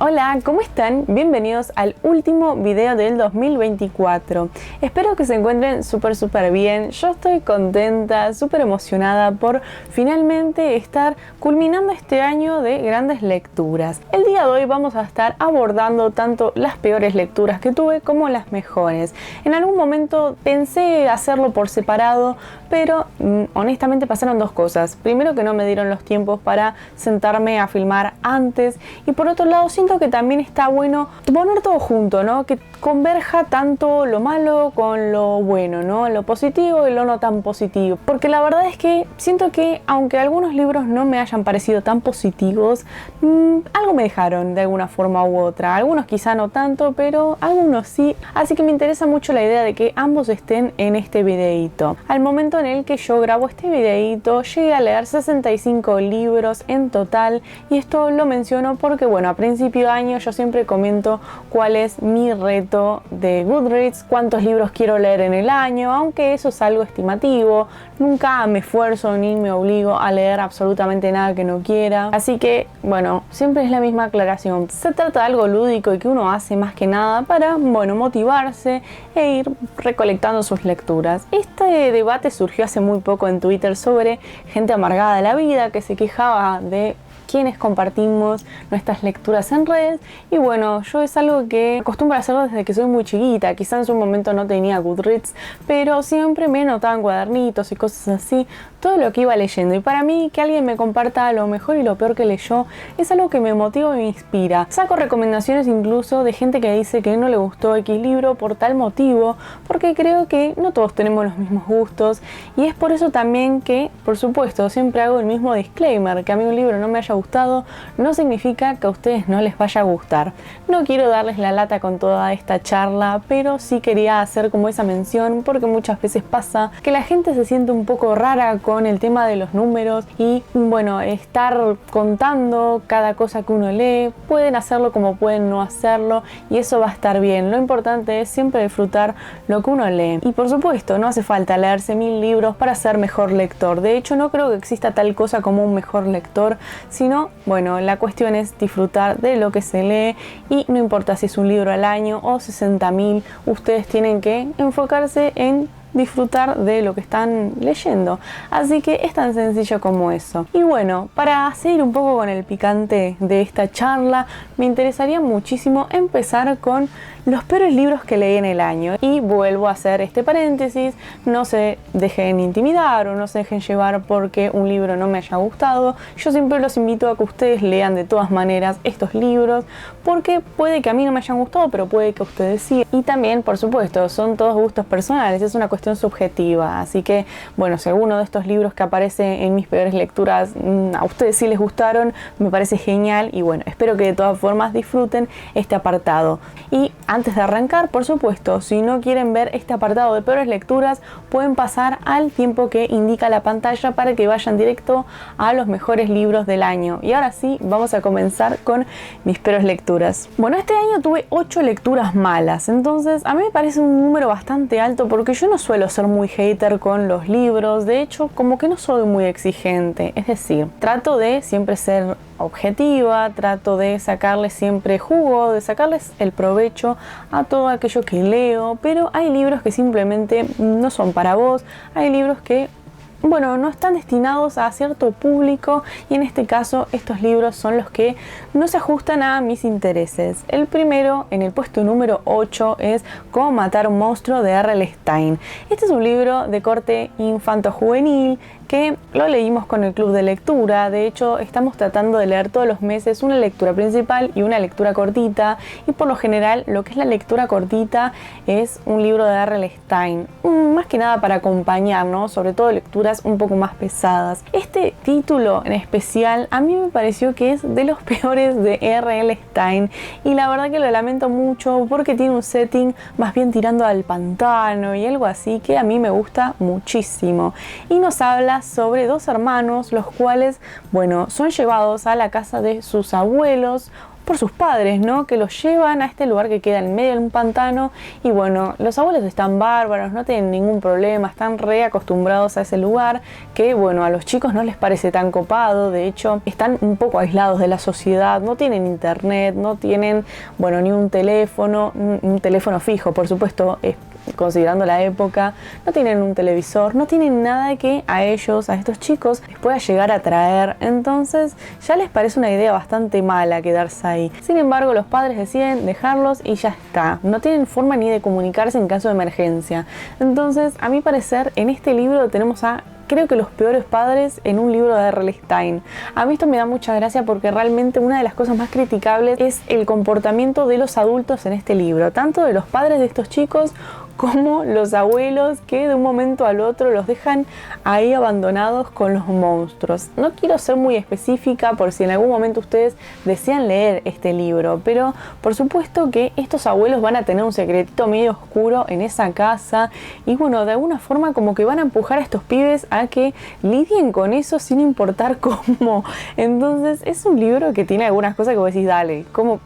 Hola, ¿cómo están? Bienvenidos al último video del 2024. Espero que se encuentren súper bien. Yo estoy contenta, súper emocionada por finalmente estar culminando este año de grandes lecturas. El día de hoy vamos a estar abordando tanto las peores lecturas que tuve como las mejores. En algún momento pensé hacerlo por separado, pero honestamente pasaron dos cosas. Primero, que no me dieron los tiempos para sentarme a filmar antes, y por otro lado siento que también está bueno poner todo junto, ¿no? Que converja tanto lo malo con lo bueno, ¿no? Lo positivo y lo no tan positivo. Porque la verdad es que siento que aunque algunos libros no me hayan parecido tan positivos, algo me dejaron de alguna forma u otra. Algunos quizá no tanto, pero algunos sí. Así que me interesa mucho la idea de que ambos estén en este videíto. Al momento en el que yo grabo este videíto, llegué a leer 65 libros en total, y esto lo menciono porque, bueno, a principio de año yo siempre comento cuál es mi reto de Goodreads, cuántos libros quiero leer en el año, aunque eso es algo estimativo. Nunca me esfuerzo ni me obligo a leer absolutamente nada que no quiera. Así que, bueno, siempre es la misma aclaración. Se trata de algo lúdico y que uno hace más que nada para, bueno, motivarse e ir recolectando sus lecturas. Este debate surgió hace muy poco en Twitter sobre gente amargada de la vida que se quejaba de quienes compartimos nuestras lecturas en redes, y bueno, yo es algo que acostumbro a hacerlo desde que soy muy chiquita. Quizá en su momento no tenía Goodreads, pero siempre me anotaba en cuadernitos y cosas así todo lo que iba leyendo, y para mí que alguien me comparta lo mejor y lo peor que leyó es algo que me motiva y me inspira. Saco recomendaciones incluso de gente que dice que no le gustó X libro por tal motivo, porque creo que no todos tenemos los mismos gustos, y es por eso también que, por supuesto, siempre hago el mismo disclaimer: que a mí un libro no me haya gustado no significa que a ustedes no les vaya a gustar. No quiero darles la lata con toda esta charla, pero sí quería hacer como esa mención, porque muchas veces pasa que la gente se siente un poco rara con el tema de los números, y bueno, estar contando cada cosa que uno lee. Pueden hacerlo como pueden no hacerlo, y eso va a estar bien. Lo importante es siempre disfrutar lo que uno lee, y por supuesto no hace falta leerse 1000 libros para ser mejor lector. De hecho, no creo que exista tal cosa como un mejor lector, sino, bueno, la cuestión es disfrutar de lo que se lee, y no importa si es un libro al año o 60.000, ustedes tienen que enfocarse en disfrutar de lo que están leyendo. Así que es tan sencillo como eso. Y bueno, para seguir un poco con el picante de esta charla, me interesaría muchísimo empezar con los peores libros que leí en el año. Y vuelvo a hacer este paréntesis: no se dejen intimidar o no se dejen llevar porque un libro no me haya gustado. Yo siempre los invito a que ustedes lean de todas maneras estos libros, porque puede que a mí no me hayan gustado, pero puede que a ustedes sí. Y también, por supuesto, son todos gustos personales, es una cuestión subjetiva. Así que, bueno, si alguno de estos libros que aparece en mis peores lecturas a ustedes sí les gustaron, me parece genial, y bueno, espero que de todas formas disfruten este apartado. Y antes de arrancar, por supuesto, si no quieren ver este apartado de peores lecturas, pueden pasar al tiempo que indica la pantalla para que vayan directo a los mejores libros del año. Y ahora sí, vamos a comenzar con mis peores lecturas. Bueno, este año tuve 8 lecturas malas, entonces a mí me parece un número bastante alto, porque yo no suelo ser muy hater con los libros. De hecho, como que no soy muy exigente, es decir, trato de siempre ser objetiva, trato de sacarles siempre jugo, de sacarles el provecho a todo aquello que leo, pero hay libros que simplemente no son para vos. Hay libros que, bueno, no están destinados a cierto público, y en este caso estos libros son los que no se ajustan a mis intereses. El primero, en el puesto número 8, es Cómo matar a un monstruo, de R.L. Stine. Este es un libro de corte infanto-juvenil que lo leímos con el club de lectura. De hecho, estamos tratando de leer todos los meses una lectura principal y una lectura cortita, y por lo general lo que es la lectura cortita es un libro de R.L. Stine, más que nada para acompañarnos, sobre todo lecturas un poco más pesadas. Este título en especial a mí me pareció que es de los peores de R.L. Stine, y la verdad que lo lamento mucho, porque tiene un setting más bien tirando al pantano y algo así que a mí me gusta muchísimo, y nos habla sobre dos hermanos, los cuales, bueno, son llevados a la casa de sus abuelos por sus padres, ¿no? Que los llevan a este lugar que queda en medio de un pantano y bueno, los abuelos están bárbaros, no tienen ningún problema, están re acostumbrados a ese lugar que bueno, a los chicos no les parece tan copado, de hecho están un poco aislados de la sociedad, no tienen internet, no tienen, bueno, ni un teléfono fijo, por supuesto, considerando la época, no tienen un televisor, no tienen nada que a ellos, a estos chicos, les pueda llegar a atraer, entonces ya les parece una idea bastante mala quedarse ahí. Sin embargo, los padres deciden dejarlos y ya está, no tienen forma ni de comunicarse en caso de emergencia. Entonces, a mi parecer, en este libro tenemos a creo que los peores padres en un libro de R.L. Stine. A mí esto me da mucha gracia porque realmente una de las cosas más criticables es el comportamiento de los adultos en este libro, tanto de los padres de estos chicos como los abuelos que de un momento al otro los dejan ahí abandonados con los monstruos. No quiero ser muy específica por si en algún momento ustedes desean leer este libro, pero por supuesto que estos abuelos van a tener un secretito medio oscuro en esa casa y bueno, de alguna forma como que van a empujar a estos pibes a que lidien con eso sin importar cómo. Entonces es un libro que tiene algunas cosas que vos decís, dale, ¿cómo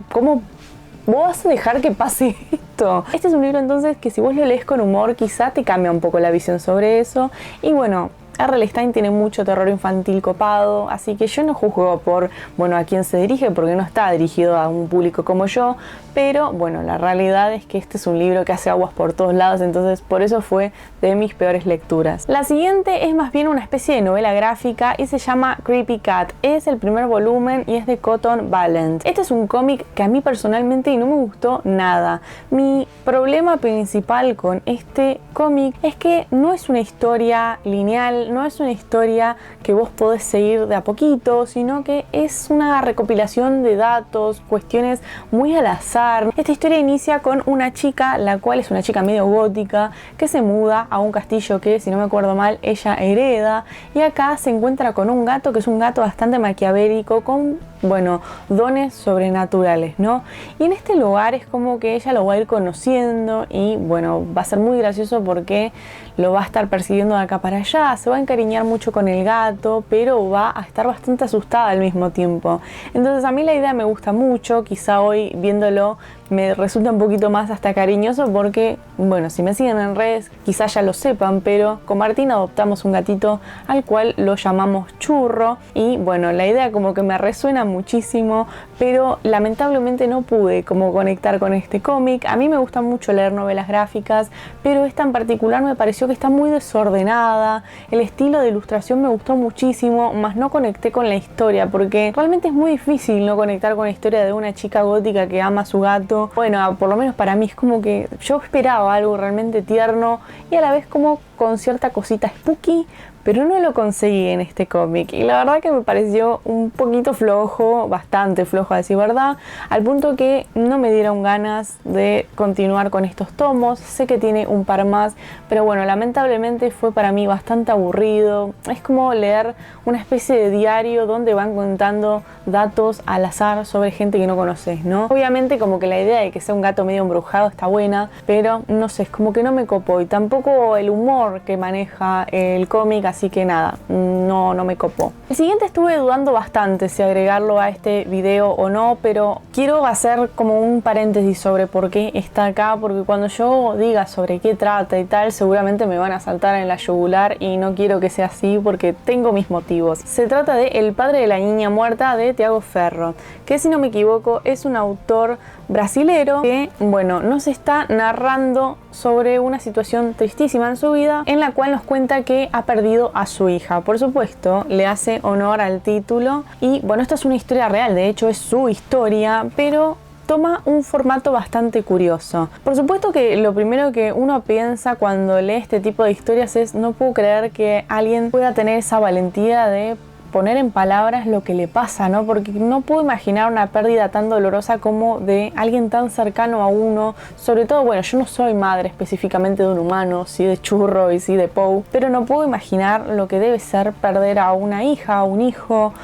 vos vas a dejar que pase esto? Este es un libro entonces que si vos lo lees con humor quizá te cambia un poco la visión sobre eso. Y bueno, R.L. Stine tiene mucho terror infantil copado, así que yo no juzgo por, bueno, a quién se dirige, porque no está dirigido a un público como yo, pero bueno, la realidad es que este es un libro que hace aguas por todos lados, entonces por eso fue de mis peores lecturas. La siguiente es más bien una especie de novela gráfica y se llama Creepy Cat. Es el primer volumen y es de Cotton Valent. Este es un cómic que a mí personalmente no me gustó nada. Mi problema principal con este cómic es que no es una historia lineal, no es una historia que vos podés seguir de a poquito, sino que es una recopilación de datos, cuestiones muy al azar. Esta historia inicia con una chica, la cual es una chica medio gótica, que se muda a un castillo que, si no me acuerdo mal, ella hereda, y acá se encuentra con un gato que es un gato bastante maquiavélico, con, bueno, dones sobrenaturales, ¿no? Y en este lugar es como que ella lo va a ir conociendo y, bueno, va a ser muy gracioso porque lo va a estar persiguiendo de acá para allá, se va a encariñar mucho con el gato, pero va a estar bastante asustada al mismo tiempo. Entonces a mí la idea me gusta mucho, quizá hoy viéndolo me resulta un poquito más hasta cariñoso porque, bueno, si me siguen en redes quizás ya lo sepan, pero con Martín adoptamos un gatito al cual lo llamamos Churro y bueno, la idea como que me resuena muchísimo, pero lamentablemente no pude como conectar con este cómic. A mí me gusta mucho leer novelas gráficas, pero esta en particular me pareció que está muy desordenada, el estilo de ilustración me gustó muchísimo, más no conecté con la historia porque realmente es muy difícil no conectar con la historia de una chica gótica que ama a su gato. Bueno, por lo menos para mí es como que yo esperaba algo realmente tierno y a la vez como con cierta cosita spooky, pero no lo conseguí en este cómic y la verdad que me pareció un poquito flojo, bastante flojo a decir verdad, al punto que no me dieron ganas de continuar con estos tomos. Sé que tiene un par más, pero bueno, lamentablemente fue para mí bastante aburrido. Es como leer una especie de diario donde van contando datos al azar sobre gente que no conoces, ¿no? Obviamente como que la idea de que sea un gato medio embrujado está buena, pero no sé, es como que no me copó y tampoco el humor que maneja el cómic, así que nada, no me copó. El siguiente estuve dudando bastante si agregarlo a este video o no, pero quiero hacer como un paréntesis sobre por qué está acá, porque cuando yo diga sobre qué trata y tal, seguramente me van a saltar en la yugular y no quiero que sea así porque tengo mis motivos. Se trata de El padre de la niña muerta de Tiago Ferro, que si no me equivoco es un autor brasilero que, bueno, nos está narrando sobre una situación tristísima en su vida en la cual nos cuenta que ha perdido a su hija. Por supuesto, le hace honor al título y bueno, esta es una historia real, de hecho es su historia, pero toma un formato bastante curioso. Por supuesto que lo primero que uno piensa cuando lee este tipo de historias es no puedo creer que alguien pueda tener esa valentía de poner en palabras lo que le pasa, ¿no? Porque no puedo imaginar una pérdida tan dolorosa como de alguien tan cercano a uno. Sobre todo, bueno, yo no soy madre específicamente de un humano, sí de Churro y sí de Poe, pero no puedo imaginar lo que debe ser perder a una hija, a un hijo.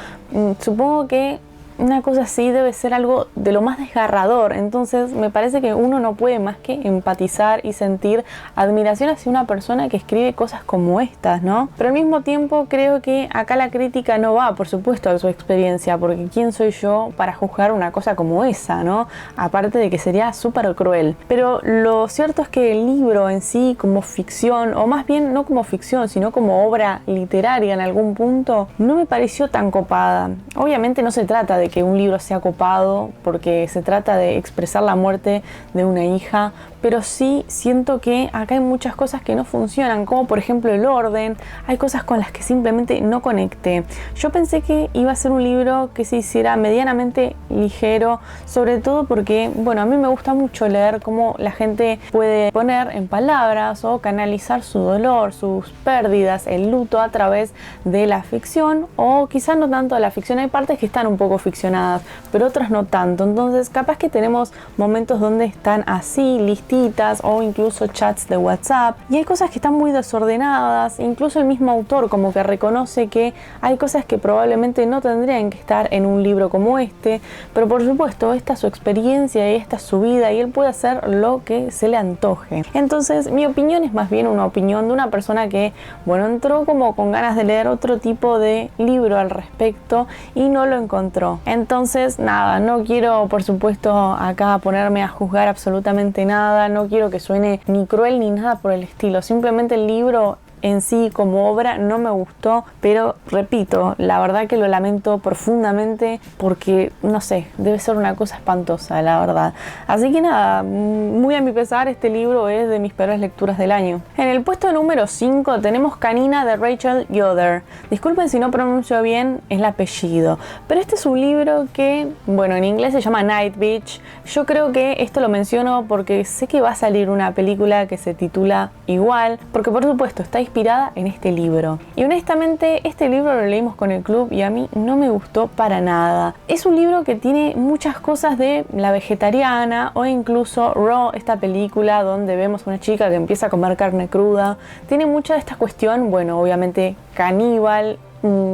Supongo que una cosa así debe ser algo de lo más desgarrador. Entonces me parece que uno no puede más que empatizar y sentir admiración hacia una persona que escribe cosas como estas, ¿no? Pero al mismo tiempo creo que acá la crítica no va, por supuesto, a su experiencia, porque ¿quién soy yo para juzgar una cosa como esa, ¿no? Aparte de que sería súper cruel. Pero lo cierto es que el libro en sí, como ficción, o más bien no como ficción, sino como obra literaria en algún punto, no me pareció tan copada. Obviamente no se trata de que un libro sea copado, porque se trata de expresar la muerte de una hija, pero sí siento que acá hay muchas cosas que no funcionan, como por ejemplo el orden. Hay cosas con las que simplemente no conecté. Yo pensé que iba a ser un libro que se hiciera medianamente ligero, sobre todo porque, bueno, a mí me gusta mucho leer cómo la gente puede poner en palabras o canalizar su dolor, sus pérdidas, el luto a través de la ficción, o quizás no tanto de la ficción. Hay partes que están un poco ficcionadas, pero otras no tanto. Entonces capaz que tenemos momentos donde están así, listitas, o incluso chats de WhatsApp, y hay cosas que están muy desordenadas. Incluso el mismo autor como que reconoce que hay cosas que probablemente no tendrían que estar en un libro como este, pero por supuesto esta es su experiencia y esta es su vida y él puede hacer lo que se le antoje. Entonces mi opinión es más bien una opinión de una persona que, bueno, entró como con ganas de leer otro tipo de libro al respecto y no lo encontró. Entonces nada, no quiero por supuesto acá ponerme a juzgar absolutamente nada, no quiero que suene ni cruel ni nada por el estilo. Simplemente el libro en sí como obra no me gustó, pero repito, la verdad que lo lamento profundamente porque, no sé, debe ser una cosa espantosa, la verdad. Así que nada, muy a mi pesar, este libro es de mis peores lecturas del año. En el puesto número 5 tenemos Canina de Rachel Yoder. Disculpen si no pronuncio bien el apellido, pero este es un libro que, bueno, en inglés se llama Night Beach. Yo creo que esto lo menciono porque sé que va a salir una película que se titula igual, porque por supuesto está inspirada en este libro. Y honestamente este libro lo leímos con el club y a mí no me gustó para nada. Es un libro que tiene muchas cosas de la vegetariana o incluso Raw, esta película donde vemos una chica que empieza a comer carne cruda. Tiene mucha de esta cuestión, bueno, obviamente caníbal,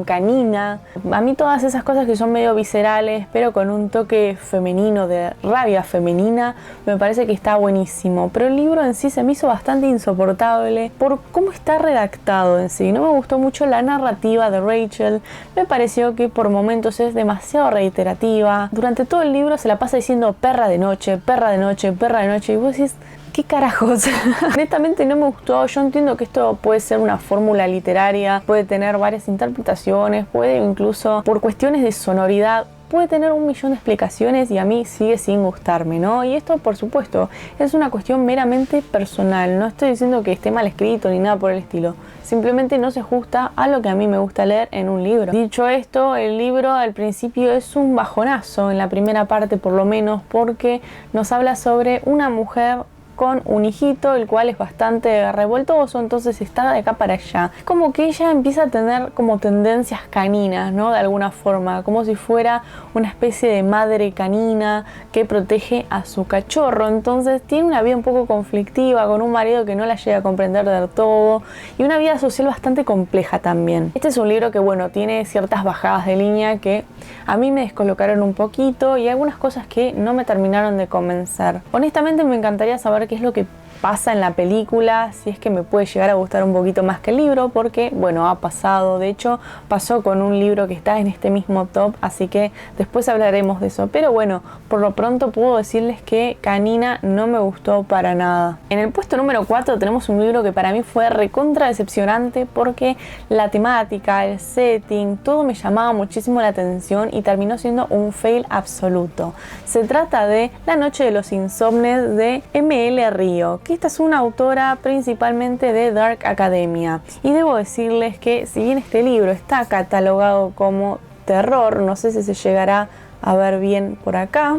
canina. A mí todas esas cosas que son medio viscerales, pero con un toque femenino, de rabia femenina, me parece que está buenísimo. Pero el libro en sí se me hizo bastante insoportable por cómo está redactado en sí. No me gustó mucho la narrativa de Rachel. Me pareció que por momentos es demasiado reiterativa. Durante todo el libro se la pasa diciendo perra de noche, perra de noche, perra de noche. Y vos decís, ¿qué carajos? Honestamente no me gustó. Yo entiendo que esto puede ser una fórmula literaria, puede tener varias interpretaciones, puede incluso por cuestiones de sonoridad, puede tener un millón de explicaciones y a mí sigue sin gustarme, ¿no? Y esto, por supuesto, es una cuestión meramente personal. No estoy diciendo que esté mal escrito ni nada por el estilo. Simplemente no se ajusta a lo que a mí me gusta leer en un libro. Dicho esto, el libro al principio es un bajonazo, en la primera parte por lo menos, porque nos habla sobre una mujer con un hijito, el cual es bastante revoltoso, entonces está de acá para allá. Como que ella empieza a tener como tendencias caninas, ¿no? De alguna forma, como si fuera una especie de madre canina que protege a su cachorro. Entonces tiene una vida un poco conflictiva, con un marido que no la llega a comprender del todo y una vida social bastante compleja también. Este es un libro que, bueno, tiene ciertas bajadas de línea que a mí me descolocaron un poquito y algunas cosas que no me terminaron de convencer. Honestamente me encantaría saber qué es lo que pasa en la película, si es que me puede llegar a gustar un poquito más que el libro, porque bueno, ha pasado, de hecho pasó con un libro que está en este mismo top, así que después hablaremos de eso. Pero bueno, por lo pronto puedo decirles que Canina no me gustó para nada. En el puesto número 4 tenemos un libro que para mí fue recontra decepcionante porque la temática, el setting, todo me llamaba muchísimo la atención y terminó siendo un fail absoluto. Se trata de La noche de los insomnes de M.L. Río, que esta es una autora principalmente de Dark Academia. Y debo decirles que si bien este libro está catalogado como terror, no sé si se llegará a ver bien por acá,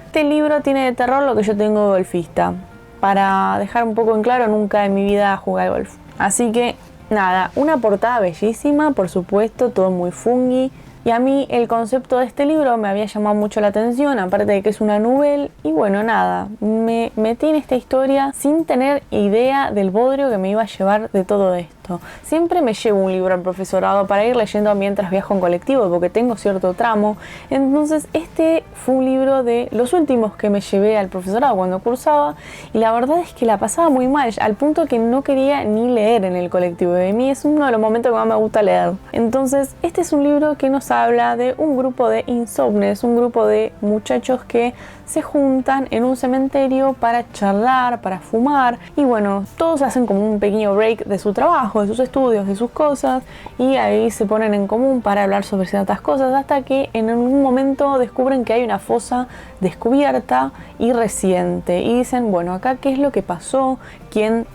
este libro tiene de terror lo que yo tengo de golfista. Para dejar un poco en claro, nunca en mi vida jugué al golf. Así que nada, una portada bellísima, por supuesto, todo muy fungi. Y a mí el concepto de este libro me había llamado mucho la atención, aparte de que es una novela. Y bueno, nada, me metí en esta historia sin tener idea del bodrio que me iba a llevar de todo esto. esto. Siempre me llevo un libro al profesorado para ir leyendo mientras viajo en colectivo, porque tengo cierto tramo. Entonces este fue un libro de los últimos que me llevé al profesorado cuando cursaba, y la verdad es que la pasaba muy mal, al punto que no quería ni leer en el colectivo. De mí es uno de los momentos que más me gusta leer. Entonces este es un libro que nos habla de un grupo de insomnes, un grupo de muchachos que se juntan en un cementerio para charlar, para fumar, y bueno, todos hacen como un pequeño break de su trabajo, de sus estudios, de sus cosas, y ahí se ponen en común para hablar sobre ciertas cosas, hasta que en algún momento descubren que hay una fosa descubierta y reciente, y dicen, bueno, acá qué es lo que pasó, quién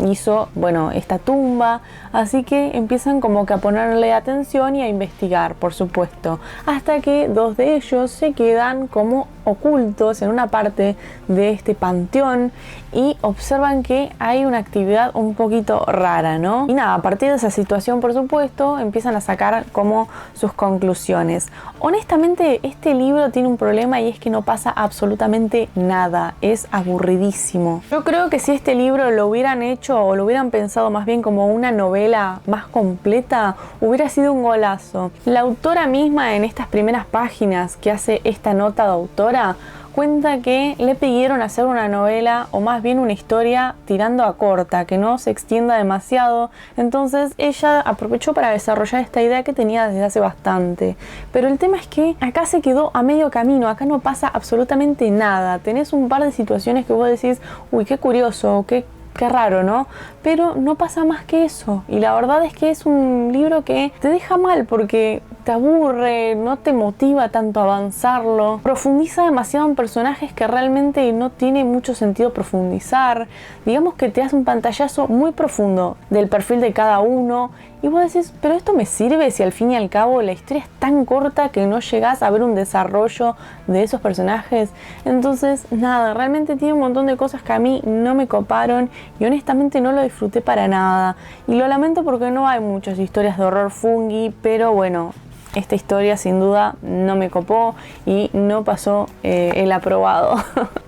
hizo, bueno, esta tumba. Así que empiezan como que a ponerle atención y a investigar, por supuesto, hasta que dos de ellos se quedan como ocultos en una parte de este panteón y observan que hay una actividad un poquito rara, ¿no? Y nada, a partir de esa situación, por supuesto, empiezan a sacar como sus conclusiones. Honestamente, este libro tiene un problema, y es que no pasa absolutamente nada, es aburridísimo. Yo creo que si este libro lo hubieran hecho, o lo hubieran pensado más bien como una novela más completa, hubiera sido un golazo. La autora misma, en estas primeras páginas que hace esta nota de autora, cuenta que le pidieron hacer una novela, o más bien una historia tirando a corta, que no se extienda demasiado. Entonces ella aprovechó para desarrollar esta idea que tenía desde hace bastante. Pero el tema es que acá se quedó a medio camino, acá no pasa absolutamente nada. Tenés un par de situaciones que vos decís, uy, qué curioso, qué raro, ¿no? Pero no pasa más que eso. Y la verdad es que es un libro que te deja mal, porque te aburre, no te motiva tanto a avanzarlo, profundiza demasiado en personajes que realmente no tiene mucho sentido profundizar. Digamos que te hace un pantallazo muy profundo del perfil de cada uno, y vos decís, pero esto me sirve si al fin y al cabo la historia es tan corta que no llegás a ver un desarrollo de esos personajes. Entonces nada, realmente tiene un montón de cosas que a mí no me coparon, y honestamente no lo disfruté para nada, y lo lamento porque no hay muchas historias de horror fungi, pero bueno, esta historia sin duda no me copó y no pasó el aprobado.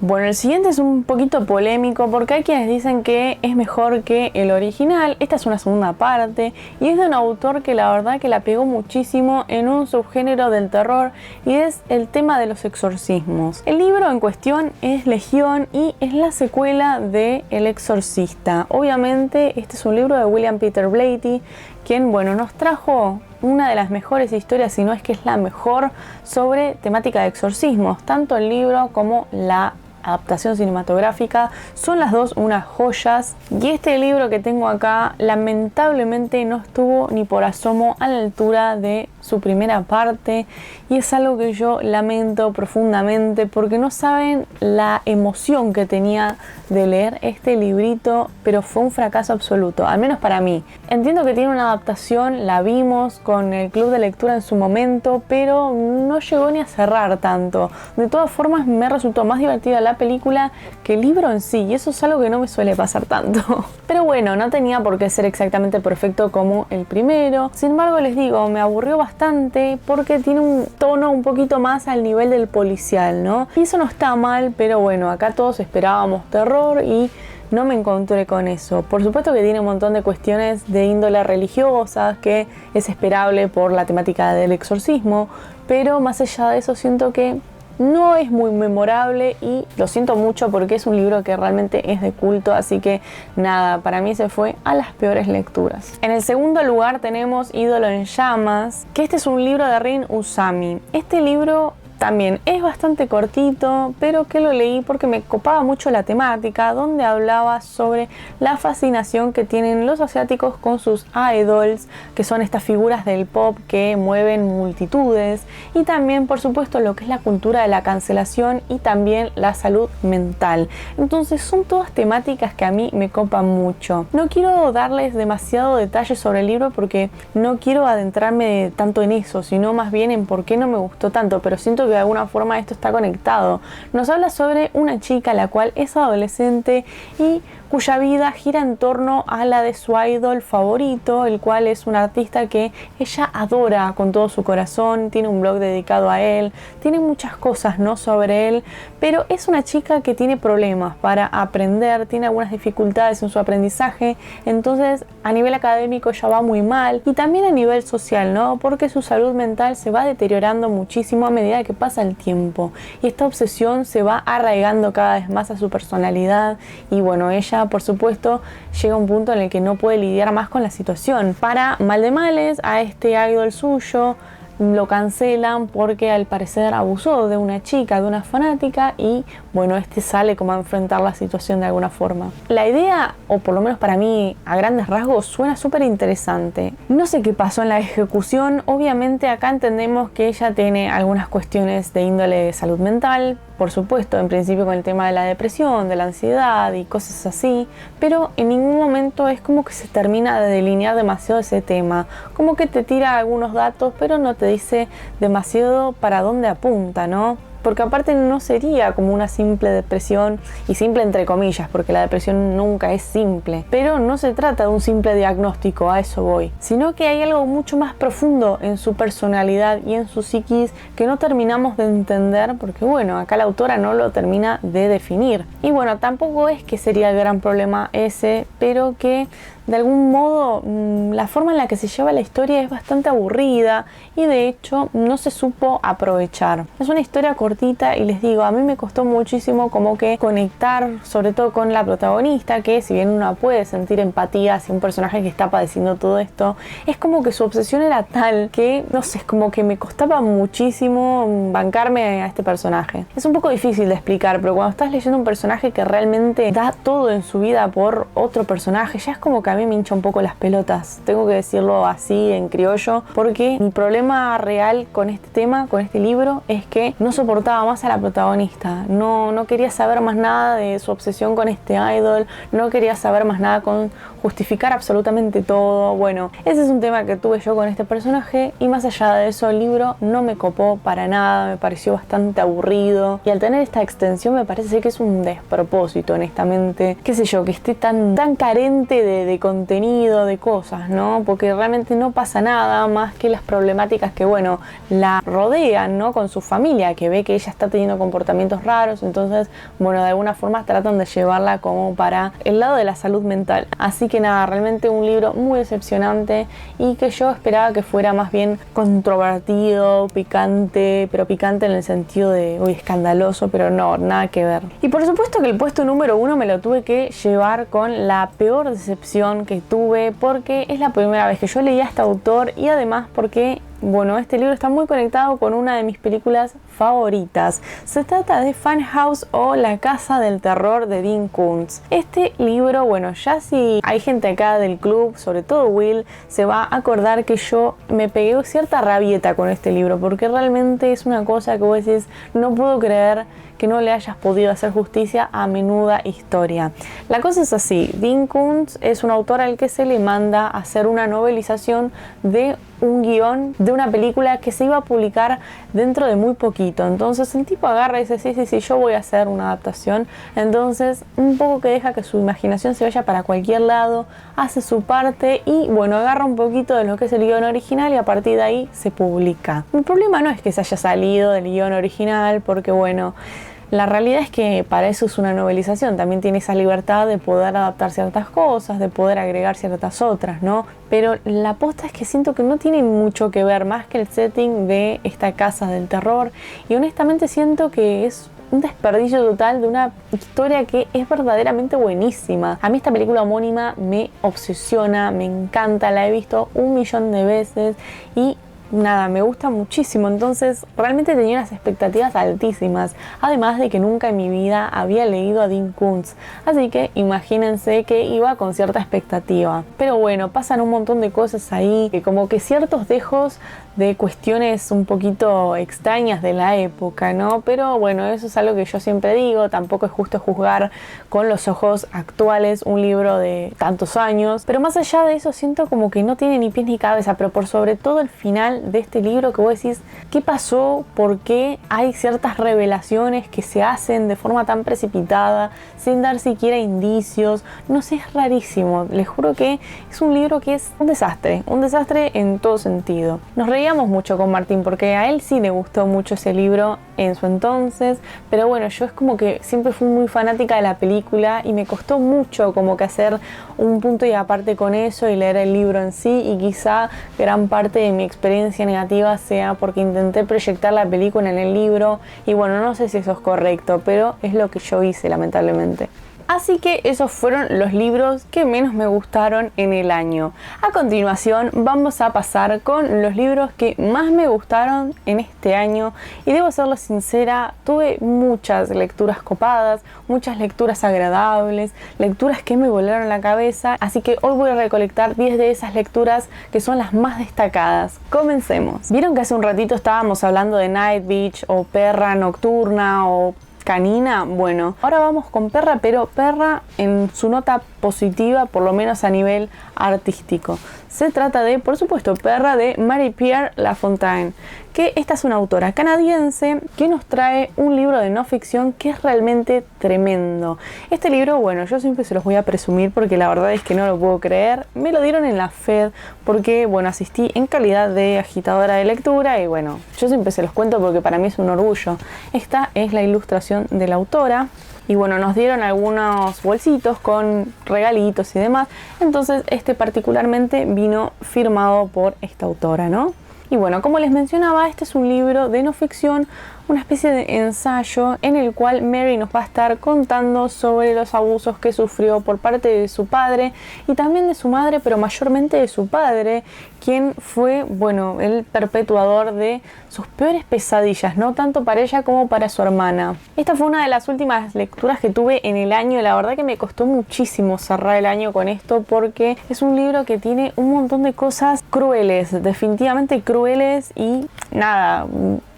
Bueno, el siguiente es un poquito polémico, porque hay quienes dicen que es mejor que el original. Esta es una segunda parte, y es de un autor que la verdad que la pegó muchísimo en un subgénero del terror, y es el tema de los exorcismos. El libro en cuestión es Legión, y es la secuela de El Exorcista. Obviamente este es un libro de William Peter Blatty, quien, bueno, nos trajo una de las mejores historias, si no es que es la mejor, sobre temática de exorcismos. Tanto el libro como la adaptación cinematográfica son las dos unas joyas, y este libro que tengo acá lamentablemente no estuvo ni por asomo a la altura de su primera parte, y es algo que yo lamento profundamente, porque no saben la emoción que tenía de leer este librito, pero fue un fracaso absoluto, al menos para mí. Entiendo que tiene una adaptación, la vimos con el club de lectura en su momento, pero no llegó ni a cerrar tanto. De todas formas, me resultó más divertida la película que el libro en sí, y eso es algo que no me suele pasar tanto. Pero bueno, no tenía por qué ser exactamente perfecto como el primero. Sin embargo, les digo, me aburrió bastante porque tiene un tono un poquito más al nivel del policial, ¿no? Y eso no está mal, pero bueno, acá todos esperábamos terror y no me encontré con eso. Por supuesto que tiene un montón de cuestiones de índole religiosa, que es esperable por la temática del exorcismo, pero más allá de eso siento que no es muy memorable, y lo siento mucho porque es un libro que realmente es de culto, así que nada, para mí se fue a las peores lecturas. En el segundo lugar tenemos Ídolo en Llamas, que este es un libro de Rin Usami. Este libro también es bastante cortito, pero que lo leí porque me copaba mucho la temática, donde hablaba sobre la fascinación que tienen los asiáticos con sus idols, que son estas figuras del pop que mueven multitudes, y también por supuesto lo que es la cultura de la cancelación y también la salud mental. Entonces son todas temáticas que a mí me copan mucho. No quiero darles demasiado detalle sobre el libro porque no quiero adentrarme tanto en eso, sino más bien en por qué no me gustó tanto, pero siento que de alguna forma esto está conectado. Nos habla sobre una chica la cual es adolescente y cuya vida gira en torno a la de su idol favorito, el cual es un artista que ella adora con todo su corazón, tiene un blog dedicado a él, tiene muchas cosas, ¿no?, sobre él, pero es una chica que tiene problemas para aprender, tiene algunas dificultades en su aprendizaje, entonces a nivel académico ella va muy mal y también a nivel social, ¿no?, porque su salud mental se va deteriorando muchísimo a medida que pasa el tiempo y esta obsesión se va arraigando cada vez más a su personalidad y bueno, ella por supuesto llega a un punto en el que no puede lidiar más con la situación. Para mal de males, a este idol suyo lo cancelan porque al parecer abusó de una chica, de una fanática y bueno, este sale como a enfrentar la situación de alguna forma. La idea, o por lo menos para mí a grandes rasgos, suena súper interesante. No sé qué pasó en la ejecución, obviamente acá entendemos que ella tiene algunas cuestiones de índole de salud mental, por supuesto, en principio con el tema de la depresión, de la ansiedad y cosas así, pero en ningún momento es como que se termina de delinear demasiado ese tema, como que te tira algunos datos, pero no te dice demasiado para dónde apunta, ¿no? Porque aparte no sería como una simple depresión, y simple entre comillas, porque la depresión nunca es simple, pero no se trata de un simple diagnóstico, a eso voy, sino que hay algo mucho más profundo en su personalidad y en su psiquis que no terminamos de entender, porque bueno, acá la autora no lo termina de definir. Y bueno, tampoco es que sería el gran problema ese, pero que de algún modo la forma en la que se lleva la historia es bastante aburrida y de hecho no se supo aprovechar. Es una historia cortita y les digo, a mí me costó muchísimo como que conectar, sobre todo con la protagonista, que si bien uno puede sentir empatía hacia un personaje que está padeciendo todo esto, es como que su obsesión era tal que, no sé, es como que me costaba muchísimo bancarme a este personaje. Es un poco difícil de explicar, pero cuando estás leyendo un personaje que realmente da todo en su vida por otro personaje, ya es como que a mí me hincha un poco las pelotas, tengo que decirlo así en criollo, porque mi problema real con este tema, con este libro, es que no soportaba más a la protagonista, no quería saber más nada de su obsesión con este idol, no quería saber más nada con justificar absolutamente todo. Bueno, ese es un tema que tuve yo con este personaje y más allá de eso el libro no me copó para nada, me pareció bastante aburrido y al tener esta extensión me parece que es un despropósito, honestamente, qué sé yo, que esté tan carente de contenido, de cosas, ¿no? Porque realmente no pasa nada más que las problemáticas que, bueno, la rodean, ¿no? Con su familia, que ve que ella está teniendo comportamientos raros, entonces, bueno, de alguna forma tratan de llevarla como para el lado de la salud mental. Así que nada, realmente un libro muy decepcionante y que yo esperaba que fuera más bien controvertido, picante, pero picante en el sentido de, uy, escandaloso, pero no, nada que ver. Y por supuesto que el puesto número 1 me lo tuve que llevar con la peor decepción que tuve, porque es la primera vez que yo leía a este autor y además porque, bueno, este libro está muy conectado con una de mis películas favoritas. Se trata de Funhouse o La Casa del Terror de Dean Koontz. Este libro, bueno, ya si hay gente acá del club, sobre todo Will, se va a acordar que yo me pegué cierta rabieta con este libro, porque realmente es una cosa que vos decís, no puedo creer que no le hayas podido hacer justicia a menuda historia. La cosa es así, Dean Koontz es un autor al que se le manda a hacer una novelización de un guión de una película que se iba a publicar dentro de muy poquito. Entonces el tipo agarra y dice, sí, yo voy a hacer una adaptación. Entonces un poco que deja que su imaginación se vaya para cualquier lado, hace su parte y bueno, agarra un poquito de lo que es el guión original y a partir de ahí se publica. El problema no es que se haya salido del guión original, porque bueno, la realidad es que para eso es una novelización, también tiene esa libertad de poder adaptar ciertas cosas, de poder agregar ciertas otras, ¿no? Pero la posta es que siento que no tiene mucho que ver más que el setting de esta casa del terror y honestamente siento que es un desperdicio total de una historia que es verdaderamente buenísima. A mí esta película homónima me obsesiona, me encanta, la he visto 1.000.000 de veces y nada, me gusta muchísimo, entonces realmente tenía unas expectativas altísimas, además de que nunca en mi vida había leído a Dean Koontz, así que imagínense que iba con cierta expectativa. Pero bueno, pasan un montón de cosas ahí, que como que ciertos dejos de cuestiones un poquito extrañas de la época, ¿no? Pero bueno, eso es algo que yo siempre digo, tampoco es justo juzgar con los ojos actuales un libro de tantos años, pero más allá de eso siento como que no tiene ni pies ni cabeza, pero por sobre todo el final de este libro que vos decís, ¿qué pasó? ¿Por qué hay ciertas revelaciones que se hacen de forma tan precipitada, sin dar siquiera indicios? No sé, es rarísimo, les juro que es un libro que es un desastre en todo sentido. Nos reíamos mucho con Martín porque a él sí le gustó mucho ese libro en su entonces, pero bueno, yo es como que siempre fui muy fanática de la película y me costó mucho como que hacer un punto y aparte con eso y leer el libro en sí, y quizá gran parte de mi experiencia negativa sea porque intenté proyectar la película en el libro y bueno, no sé si eso es correcto, pero es lo que yo hice lamentablemente. Así que esos fueron los libros que menos me gustaron en el año. A continuación vamos a pasar con los libros que más me gustaron en este año, y debo serlo sincera, tuve muchas lecturas copadas, muchas lecturas agradables, lecturas que me volaron la cabeza, así que hoy voy a recolectar 10 de esas lecturas que son las más destacadas. Comencemos. ¿Vieron que hace un ratito estábamos hablando de Night Beach o Perra Nocturna o Canina? Bueno, ahora vamos con Perra, pero Perra en su nota positiva, por lo menos a nivel artístico. Se trata de, por supuesto, Perra de Marie-Pierre Lafontaine, que esta es una autora canadiense que nos trae un libro de no ficción que es realmente tremendo. Este libro, bueno, yo siempre se los voy a presumir porque la verdad es que no lo puedo creer. Me lo dieron en la FED porque, bueno, asistí en calidad de agitadora de lectura y bueno, yo siempre se los cuento porque para mí es un orgullo. Esta es la ilustración de la autora. Y bueno, nos dieron algunos bolsitos con regalitos y demás. Entonces este particularmente vino firmado por esta autora, ¿no? Y bueno, como les mencionaba, este es un libro de no ficción, una especie de ensayo en el cual Mary nos va a estar contando sobre los abusos que sufrió por parte de su padre y también de su madre, pero mayormente de su padre, quien fue, bueno, el perpetuador de sus peores pesadillas, no tanto para ella como para su hermana. Esta fue una de las últimas lecturas que tuve en el año. La verdad que me costó muchísimo cerrar el año con esto porque es un libro que tiene un montón de cosas crueles, definitivamente crueles y nada,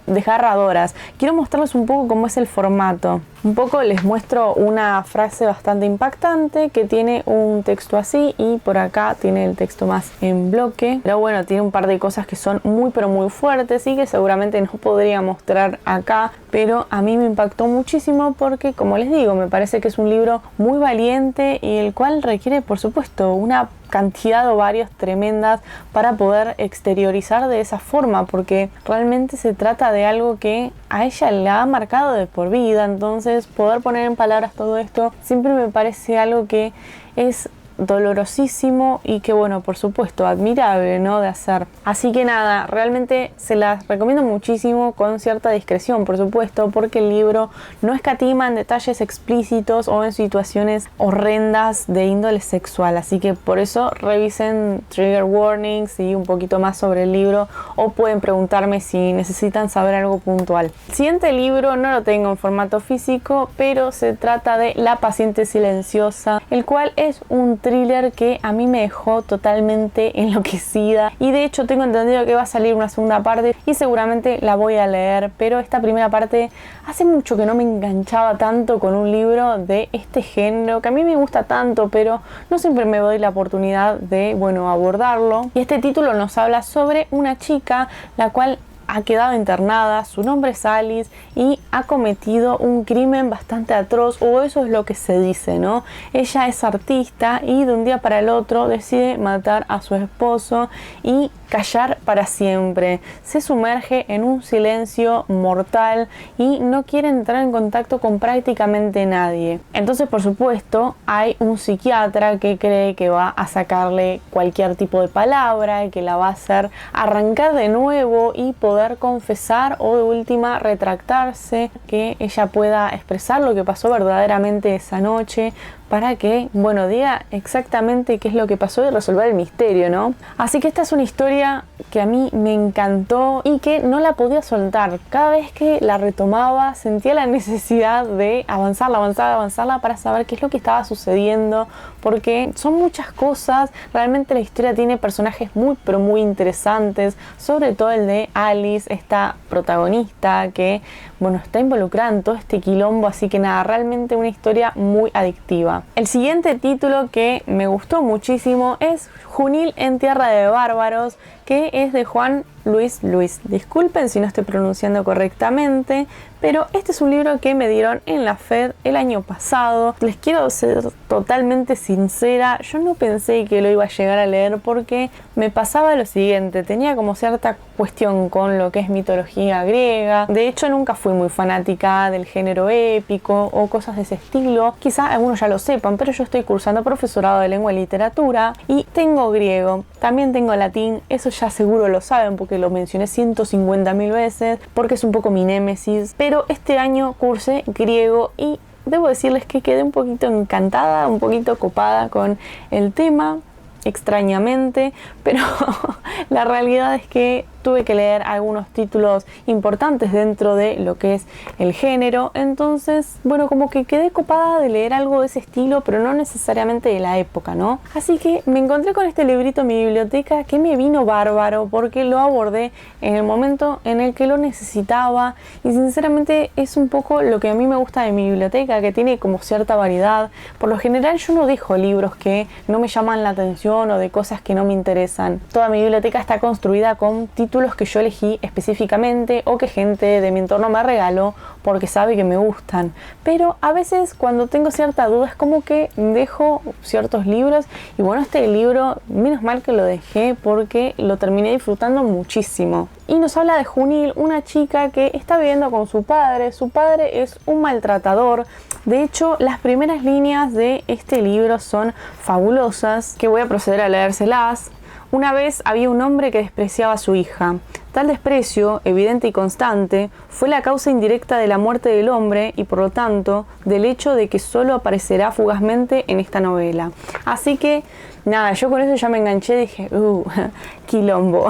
desgarradoras. Quiero mostrarles un poco cómo es el formato. Un poco les muestro una frase bastante impactante que tiene un texto así y por acá tiene el texto más en bloque. Pero bueno, tiene un par de cosas que son muy pero muy fuertes y que seguramente no podría mostrar acá, pero a mí me impactó muchísimo porque, como les digo, me parece que es un libro muy valiente y el cual requiere, por supuesto, una cantidad de ovarios tremendas para poder exteriorizar de esa forma, porque realmente se trata de algo que a ella le ha marcado de por vida. Entonces poder poner en palabras todo esto siempre me parece algo que es dolorosísimo y que, bueno, por supuesto, admirable, ¿no?, de hacer. Así que nada, realmente se las recomiendo muchísimo, con cierta discreción, por supuesto, porque el libro no escatima en detalles explícitos o en situaciones horrendas de índole sexual, así que por eso revisen trigger warnings y un poquito más sobre el libro, o pueden preguntarme si necesitan saber algo puntual. El siguiente libro no lo tengo en formato físico, pero se trata de La paciente silenciosa, el cual es un thriller que a mí me dejó totalmente enloquecida y de hecho tengo entendido que va a salir una segunda parte y seguramente la voy a leer, pero esta primera parte hace mucho que no me enganchaba tanto con un libro de este género que a mí me gusta tanto, pero no siempre me doy la oportunidad de, bueno, abordarlo. Y este título nos habla sobre una chica la cual ha quedado internada, su nombre es Alice y ha cometido un crimen bastante atroz, o eso es lo que se dice, ¿no? Ella es artista y de un día para el otro decide matar a su esposo y callar para siempre. Se sumerge en un silencio mortal y no quiere entrar en contacto con prácticamente nadie. Entonces, por supuesto, hay un psiquiatra que cree que va a sacarle cualquier tipo de palabra, que la va a hacer arrancar de nuevo y poder confesar o de última retractarse, que ella pueda expresar lo que pasó verdaderamente esa noche para que, bueno, diga exactamente qué es lo que pasó y resolver el misterio, ¿no? Así que esta es una historia que a mí me encantó y que no la podía soltar. Cada vez que la retomaba sentía la necesidad de avanzarla para saber qué es lo que estaba sucediendo, porque son muchas cosas. Realmente la historia tiene personajes muy pero muy interesantes, sobre todo el de Alice, esta protagonista que, bueno, está involucrada en todo este quilombo, así que nada, realmente una historia muy adictiva. El siguiente título que me gustó muchísimo es Junil en Tierra de Bárbaros, que es de Juan Luis Luis. Disculpen si no estoy pronunciando correctamente, pero este es un libro que me dieron en la FED el año pasado. Les quiero ser totalmente sincera, yo no pensé que lo iba a llegar a leer porque me pasaba lo siguiente, tenía como cierta cuestión con lo que es mitología griega. De hecho, nunca fui muy fanática del género épico o cosas de ese estilo. Quizá algunos ya lo sepan, pero yo estoy cursando profesorado de lengua y literatura y tengo griego, también tengo latín, eso ya seguro lo saben porque lo mencioné 150.000 veces, porque es un poco mi némesis, pero este año cursé griego y debo decirles que quedé un poquito encantada, un poquito copada con el tema, extrañamente, pero la realidad es que tuve que leer algunos títulos importantes dentro de lo que es el género, entonces, bueno, como que quedé copada de leer algo de ese estilo, pero no necesariamente de la época, ¿no? Así que me encontré con este librito en mi biblioteca que me vino bárbaro porque lo abordé en el momento en el que lo necesitaba y sinceramente es un poco lo que a mí me gusta de mi biblioteca, que tiene como cierta variedad. Por lo general yo no dejo libros que no me llaman la atención o de cosas que no me interesan. Toda mi biblioteca está construida con títulos que yo elegí específicamente o que gente de mi entorno me regaló porque sabe que me gustan, pero a veces cuando tengo cierta duda es como que dejo ciertos libros y bueno, este libro menos mal que lo dejé porque lo terminé disfrutando muchísimo. Y nos habla de Junil, una chica que está viviendo con su padre es un maltratador. De hecho, las primeras líneas de este libro son fabulosas, que voy a proceder a leérselas. Una vez había un hombre que despreciaba a su hija. Tal desprecio, evidente y constante, fue la causa indirecta de la muerte del hombre y por lo tanto del hecho de que solo aparecerá fugazmente en esta novela. Así que nada, yo con eso ya me enganché y dije, quilombo.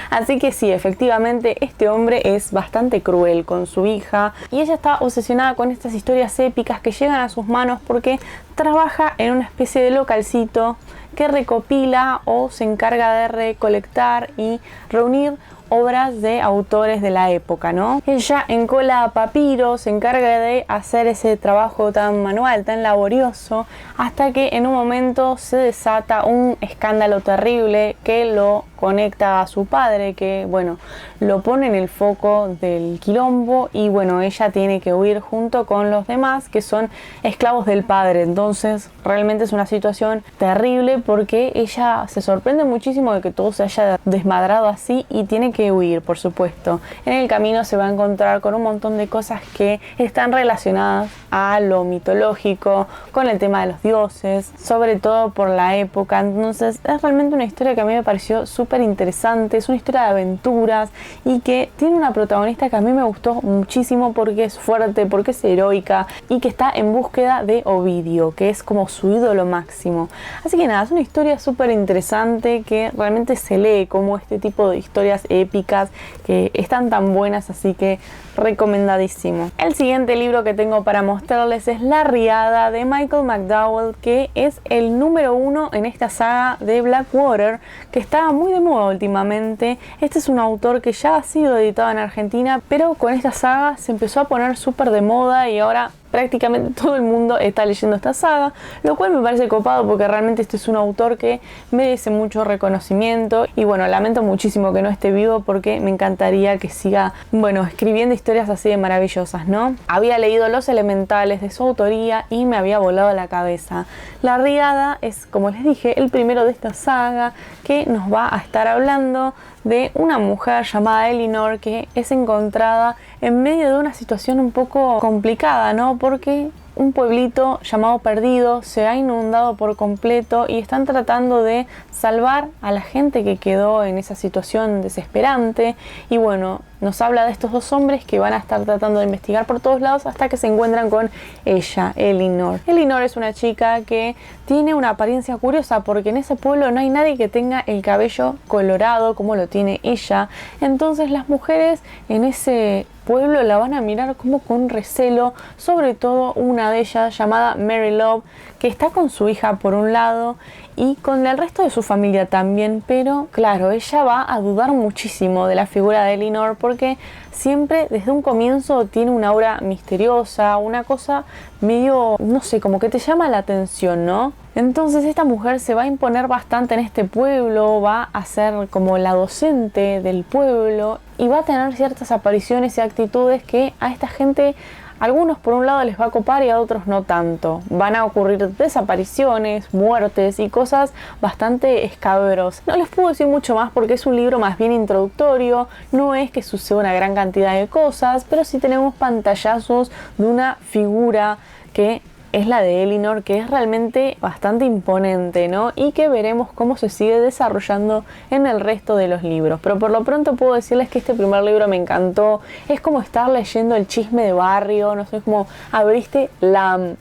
Así que sí, efectivamente este hombre es bastante cruel con su hija y ella está obsesionada con estas historias épicas que llegan a sus manos porque trabaja en una especie de localcito que recopila o se encarga de recolectar y reunir obras de autores de la época, ¿no? Ella encola papiros, se encarga de hacer ese trabajo tan manual, tan laborioso, hasta que en un momento se desata un escándalo terrible que lo conecta a su padre, que bueno, lo pone en el foco del quilombo y bueno, ella tiene que huir junto con los demás que son esclavos del padre. Entonces realmente es una situación terrible porque ella se sorprende muchísimo de que todo se haya desmadrado así y tiene que huir, por supuesto. En el camino se va a encontrar con un montón de cosas que están relacionadas a lo mitológico, con el tema de los dioses, sobre todo por la época. Entonces es realmente una historia que a mí me pareció súper interesante, es una historia de aventuras y que tiene una protagonista que a mí me gustó muchísimo porque es fuerte, porque es heroica y que está en búsqueda de Ovidio, que es como su ídolo máximo. Así que nada, es una historia súper interesante que realmente se lee como este tipo de historias épicas que están tan buenas, así que recomendadísimo. El siguiente libro que tengo para mostrarles es La Riada de Michael McDowell, que es el número 1 en esta saga de Blackwater, que está muy de moda últimamente. Este es un autor que ya ha sido editado en Argentina, pero con esta saga se empezó a poner súper de moda y ahora prácticamente todo el mundo está leyendo esta saga, lo cual me parece copado porque realmente este es un autor que merece mucho reconocimiento y bueno, lamento muchísimo que no esté vivo porque me encantaría que siga, bueno, escribiendo historias así de maravillosas, ¿no? Había leído Los Elementales de su autoría y me había volado la cabeza. La Riada es, como les dije, el primero de esta saga que nos va a estar hablando de una mujer llamada Elinor que es encontrada en medio de una situación un poco complicada, ¿no? Porque un pueblito llamado Perdido se ha inundado por completo y están tratando de salvar a la gente que quedó en esa situación desesperante y bueno, nos habla de estos dos hombres que van a estar tratando de investigar por todos lados hasta que se encuentran con ella, Elinor. Elinor es una chica que tiene una apariencia curiosa porque en ese pueblo no hay nadie que tenga el cabello colorado como lo tiene ella. Entonces las mujeres en ese pueblo la van a mirar como con recelo, sobre todo una de ellas llamada Mary Love, que está con su hija por un lado y con el resto de su familia también, pero claro, ella va a dudar muchísimo de la figura de Elinor porque siempre desde un comienzo tiene una aura misteriosa, una cosa medio, no sé, como que te llama la atención, ¿no? Entonces esta mujer se va a imponer bastante en este pueblo, va a ser como la docente del pueblo y va a tener ciertas apariciones y actitudes que a esta gente, algunos por un lado les va a copar y a otros no tanto. Van a ocurrir desapariciones, muertes y cosas bastante escabrosas. No les puedo decir mucho más porque es un libro más bien introductorio, no es que suceda una gran cantidad de cosas, pero sí tenemos pantallazos de una figura que es la de Elinor, que es realmente bastante imponente, ¿no? Y que veremos cómo se sigue desarrollando en el resto de los libros. Pero por lo pronto puedo decirles que este primer libro me encantó. Es como estar leyendo el chisme de barrio, no sé, es como abriste LAM,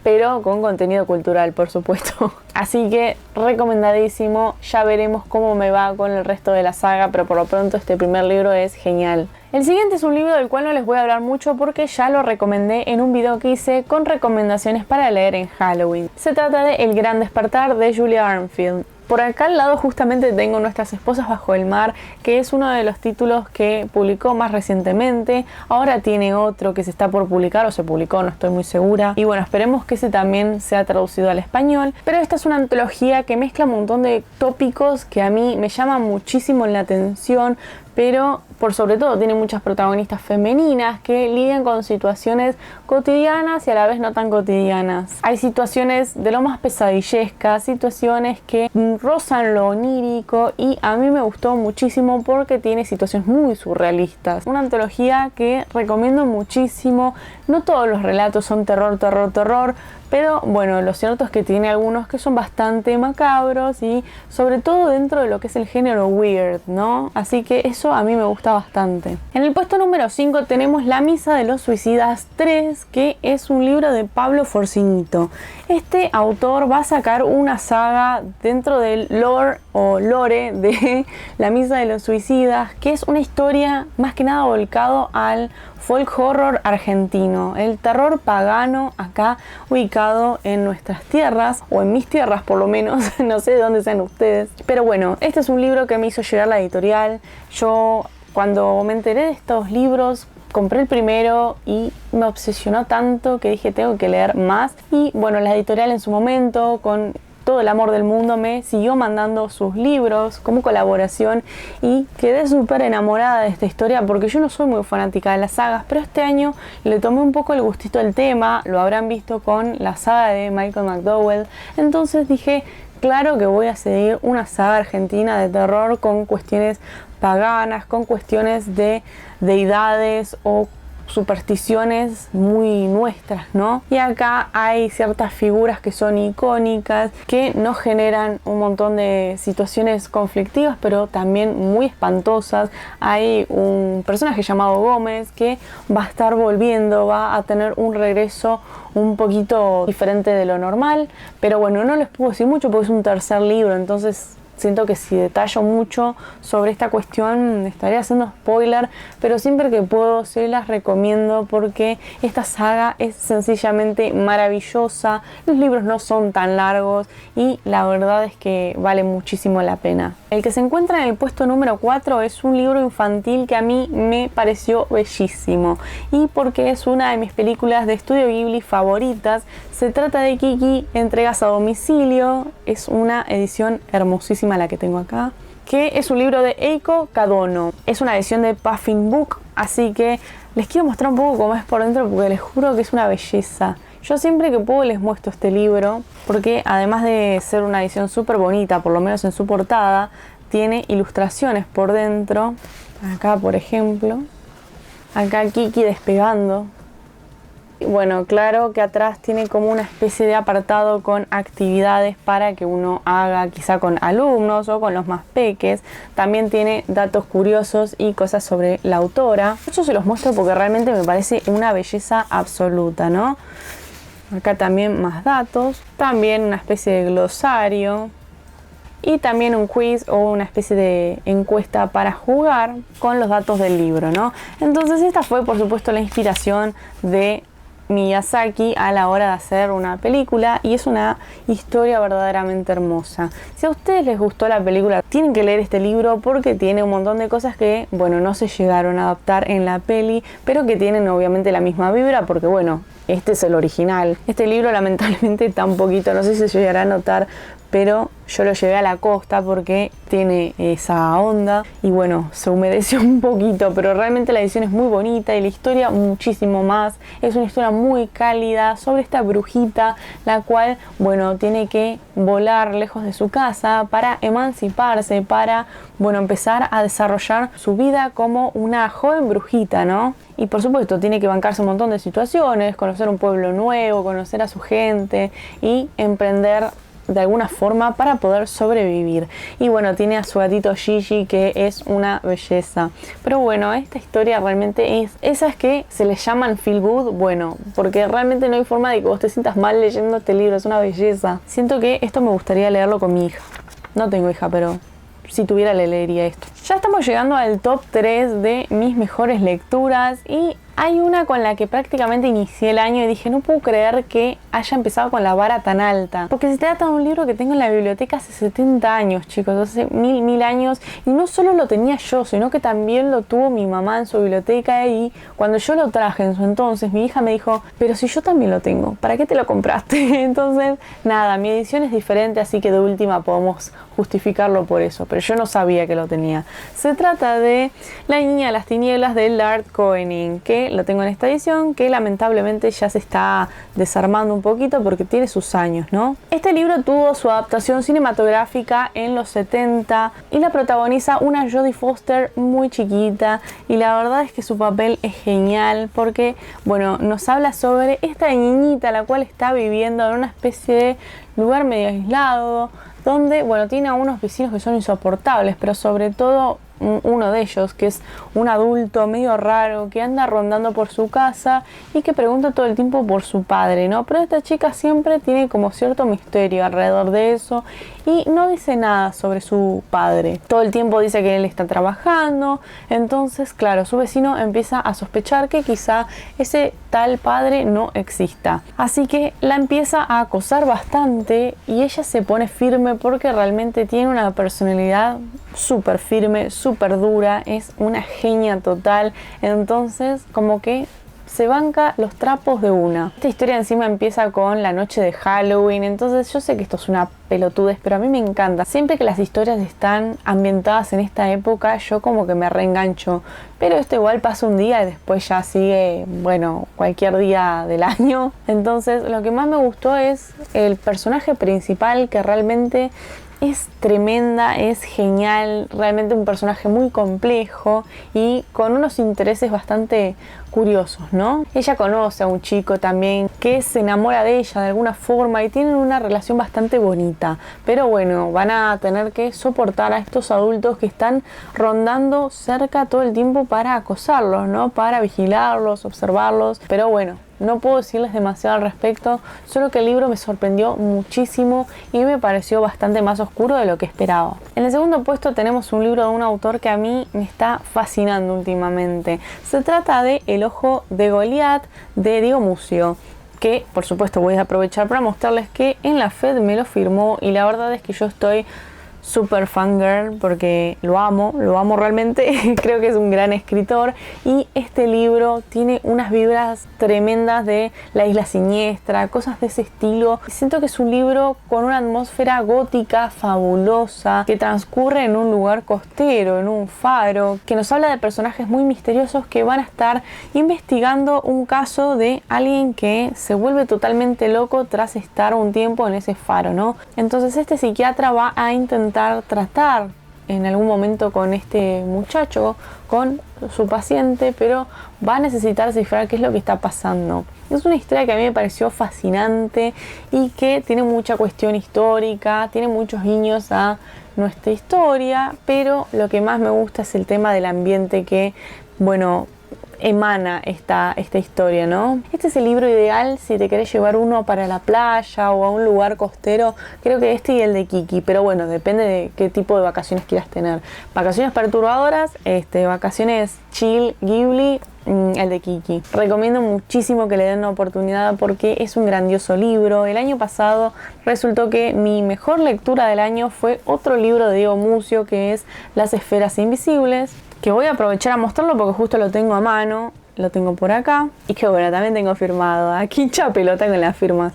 pero con contenido cultural, por supuesto. Así que recomendadísimo, ya veremos cómo me va con el resto de la saga, pero por lo pronto este primer libro es genial. El siguiente es un libro del cual no les voy a hablar mucho porque ya lo recomendé en un video que hice con recomendaciones para leer en Halloween. Se trata de El Gran Despertar de Julia Arnfield. Por acá al lado justamente tengo Nuestras Esposas Bajo el Mar, que es uno de los títulos que publicó más recientemente. Ahora tiene otro que se está por publicar, o se publicó, no estoy muy segura. Y bueno, esperemos que ese también sea traducido al español. Pero esta es una antología que mezcla un montón de tópicos que a mí me llaman muchísimo la atención, pero por sobre todo tiene muchas protagonistas femeninas que lidian con situaciones cotidianas y a la vez no tan cotidianas. Hay situaciones de lo más pesadillescas, situaciones que rozan lo onírico y a mí me gustó muchísimo porque tiene situaciones muy surrealistas. Una antología que recomiendo muchísimo. No todos los relatos son terror, pero bueno, lo cierto es que tiene algunos que son bastante macabros y sobre todo dentro de lo que es el género weird, ¿no? Así que eso a mí me gusta bastante. En el puesto número 5 tenemos La Misa de los Suicidas 3, que es un libro de Pablo Forcinito. Este autor va a sacar una saga dentro del lore o lore de La Misa de los Suicidas, que es una historia más que nada volcado al folk horror argentino, el terror pagano acá ubicado en nuestras tierras, o en mis tierras por lo menos, no sé de dónde sean ustedes. Pero bueno, este es un libro que me hizo llegar la editorial. Yo cuando me enteré de estos libros, compré el primero y me obsesionó tanto que dije tengo que leer más. Y bueno, la editorial en su momento, con todo el amor del mundo, me siguió mandando sus libros como colaboración y quedé súper enamorada de esta historia porque yo no soy muy fanática de las sagas, pero este año le tomé un poco el gustito al tema. Lo habrán visto con la saga de Michael McDowell, entonces dije claro que voy a seguir una saga argentina de terror con cuestiones paganas, con cuestiones de deidades o supersticiones muy nuestras, ¿no? Y acá hay ciertas figuras que son icónicas, que nos generan un montón de situaciones conflictivas, pero también muy espantosas. Hay un personaje llamado Gómez que va a estar volviendo, va a tener un regreso un poquito diferente de lo normal, pero bueno, no les puedo decir mucho porque es un tercer libro, entonces siento que si detallo mucho sobre esta cuestión estaría haciendo spoiler, pero siempre que puedo se las recomiendo porque esta saga es sencillamente maravillosa. Los libros no son tan largos y la verdad es que vale muchísimo la pena. El que se encuentra en el puesto número 4 es un libro infantil que a mí me pareció bellísimo y porque es una de mis películas de Estudio Ghibli favoritas. Se trata de Kiki, Entregas a Domicilio. Es una edición hermosísima la que tengo acá, que es un libro de Eiko Kadono. Es una edición de Puffin Book, así que les quiero mostrar un poco cómo es por dentro porque les juro que es una belleza. Yo siempre que puedo les muestro este libro porque además de ser una edición súper bonita, por lo menos en su portada, tiene ilustraciones por dentro. Acá por ejemplo, acá Kiki despegando. Bueno, claro que atrás tiene como una especie de apartado con actividades para que uno haga quizá con alumnos o con los más peques. También tiene datos curiosos y cosas sobre la autora. Yo se los muestro porque realmente me parece una belleza absoluta, ¿no? Acá también más datos, también una especie de glosario y también un quiz o una especie de encuesta para jugar con los datos del libro, ¿no? Entonces esta fue por supuesto la inspiración de Miyazaki a la hora de hacer una película y es una historia verdaderamente hermosa. Si a ustedes les gustó la película, tienen que leer este libro porque tiene un montón de cosas que, bueno, no se llegaron a adaptar en la peli, pero que tienen obviamente la misma vibra porque, bueno, este es el original. Este libro lamentablemente está un poquito, no sé si se llegará a notar, pero yo lo llevé a la costa porque tiene esa onda y bueno, se humedeció un poquito, pero realmente la edición es muy bonita y la historia muchísimo más. Es una historia muy cálida sobre esta brujita, la cual, bueno, tiene que volar lejos de su casa para emanciparse, para, bueno, empezar a desarrollar su vida como una joven brujita, ¿no? Y por supuesto tiene que bancarse un montón de situaciones, conocer un pueblo nuevo, conocer a su gente y emprender de alguna forma para poder sobrevivir. Y bueno, tiene a su gatito Gigi, que es una belleza. Pero bueno, esta historia realmente es esas que se les llaman feel good, bueno, porque realmente no hay forma de que vos te sientas mal leyendo este libro, es una belleza. Siento que esto me gustaría leerlo con mi hija. No tengo hija, pero si tuviera le leería esto. Ya estamos llegando al top 3 de mis mejores lecturas y hay una con la que prácticamente inicié el año y dije, no puedo creer que haya empezado con la vara tan alta. Porque se trata de un libro que tengo en la biblioteca hace 70 años, chicos, hace mil años. Y no solo lo tenía yo, sino que también lo tuvo mi mamá en su biblioteca. Y cuando yo lo traje en su entonces, mi hija me dijo, pero si yo también lo tengo, ¿para qué te lo compraste? Entonces, nada, mi edición es diferente, así que de última podemos justificarlo por eso. Pero yo no sabía que lo tenía. Se trata de La niña de las tinieblas de Lard Koenig, que lo tengo en esta edición, que lamentablemente ya se está desarmando un poquito porque tiene sus años, ¿no? Este libro tuvo su adaptación cinematográfica en los 70 y la protagoniza una Jodie Foster muy chiquita y la verdad es que su papel es genial porque, bueno, nos habla sobre esta niñita la cual está viviendo en una especie de lugar medio aislado donde, bueno, tiene a unos vecinos que son insoportables, pero sobre todo uno de ellos, que es un adulto medio raro que anda rondando por su casa y que pregunta todo el tiempo por su padre, ¿no? Pero esta chica siempre tiene como cierto misterio alrededor de eso y no dice nada sobre su padre. Todo el tiempo dice que él está trabajando, entonces, claro, su vecino empieza a sospechar que quizá ese tal padre no exista. Así que la empieza a acosar bastante y ella se pone firme porque realmente tiene una personalidad súper firme, súper dura, es una genia total, entonces como que se banca los trapos de una. Esta historia encima empieza con la noche de Halloween, entonces yo sé que esto es una pelotudez, pero a mí me encanta. Siempre que las historias están ambientadas en esta época, yo como que me reengancho. Pero esto igual pasa un día y después ya sigue, bueno, cualquier día del año. Entonces lo que más me gustó es el personaje principal, que realmente es tremenda, es genial, realmente un personaje muy complejo y con unos intereses bastante curiosos, ¿no? Ella conoce a un chico también que se enamora de ella de alguna forma y tienen una relación bastante bonita, pero bueno, van a tener que soportar a estos adultos que están rondando cerca todo el tiempo para acosarlos, ¿no? Para vigilarlos, observarlos, pero bueno, no puedo decirles demasiado al respecto, solo que el libro me sorprendió muchísimo y me pareció bastante más oscuro de lo que esperaba. En el segundo puesto tenemos un libro de un autor que a mí me está fascinando últimamente. Se trata de El ojo de Goliat de Diego Mucio, que por supuesto voy a aprovechar para mostrarles que en la FED me lo firmó y la verdad es que yo estoy super fangirl porque lo amo realmente. Creo que es un gran escritor y este libro tiene unas vibras tremendas de La Isla Siniestra, cosas de ese estilo. Siento que es un libro con una atmósfera gótica fabulosa que transcurre en un lugar costero, en un faro, que nos habla de personajes muy misteriosos que van a estar investigando un caso de alguien que se vuelve totalmente loco tras estar un tiempo en ese faro, ¿no? Entonces este psiquiatra va a intentar tratar en algún momento con este muchacho, con su paciente, pero va a necesitar descifrar qué es lo que está pasando. Es una historia que a mí me pareció fascinante y que tiene mucha cuestión histórica, tiene muchos guiños a nuestra historia, pero lo que más me gusta es el tema del ambiente que, bueno, emana esta historia, ¿no? Este es el libro ideal si te querés llevar uno para la playa o a un lugar costero. Creo que este y el de Kiki, pero bueno, depende de qué tipo de vacaciones quieras tener. Vacaciones perturbadoras, vacaciones chill, Ghibli, el de Kiki. Recomiendo muchísimo que le den una oportunidad porque es un grandioso libro. El año pasado resultó que mi mejor lectura del año fue otro libro de Diego Mucio, que es Las esferas invisibles, que voy a aprovechar a mostrarlo porque justo lo tengo a mano, lo tengo por acá, y que bueno, también tengo firmado, aquí hincha pelota con las firmas.